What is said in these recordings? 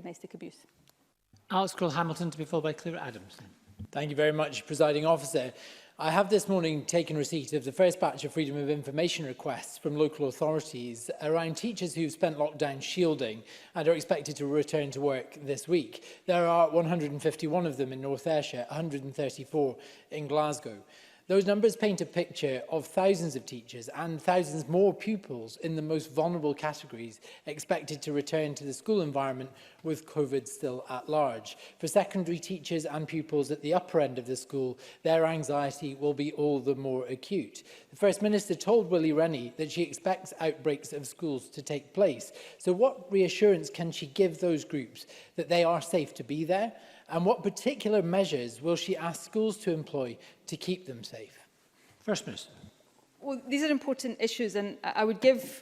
domestic abuse. Alex Cole-Hamilton to be followed by Claire Adams. Thank you very much, Presiding Officer. I have this morning taken receipt of the first batch of Freedom of Information requests from local authorities around teachers who've spent lockdown shielding and are expected to return to work this week. There are 151 of them in North Ayrshire, 134 in Glasgow. Those numbers paint a picture of thousands of teachers and thousands more pupils in the most vulnerable categories expected to return to the school environment with COVID still at large. For secondary teachers and pupils at the upper end of the school, their anxiety will be all the more acute. The First Minister told Willie Rennie that she expects outbreaks of schools to take place. So what reassurance can she give those groups that they are safe to be there? And what particular measures will she ask schools to employ to keep them safe? First Minister. Well, these are important issues, and I would give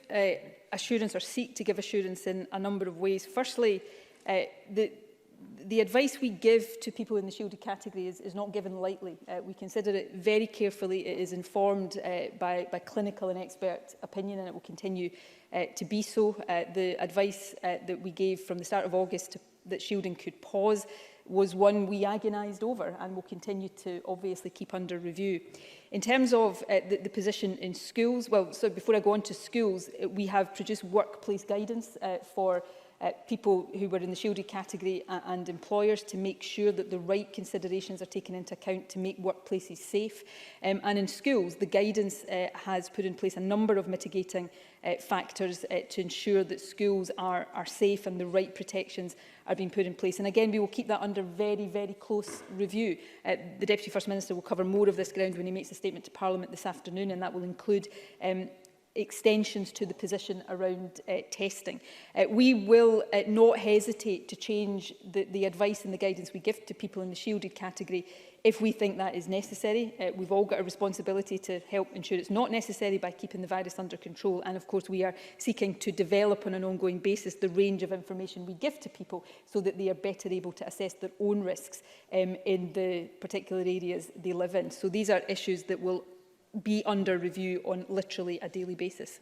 assurance or seek to give assurance in a number of ways. Firstly, the advice we give to people in the shielded category is not given lightly. We consider it very carefully. It is informed by clinical and expert opinion, and it will continue to be so. The advice that we gave from the start of August that shielding could pause was one we agonised over and will continue to obviously keep under review. In terms of the position in schools, well, so before I go on to schools, we have produced workplace guidance for people who were in the shielded category and employers to make sure that the right considerations are taken into account to make workplaces safe. And in schools, the guidance has put in place a number of mitigating factors to ensure that schools are safe and the right protections are being put in place. And again, we will keep that under very, very close review. The Deputy First Minister will cover more of this ground when he makes a statement to Parliament this afternoon, and that will include extensions to the position around testing. We will not hesitate to change the advice and the guidance we give to people in the shielded category if we think that is necessary. We've all got a responsibility to help ensure it's not necessary by keeping the virus under control. And of course, we are seeking to develop on an ongoing basis the range of information we give to people so that they are better able to assess their own risks in the particular areas they live in. So these are issues that will be under review on literally a daily basis.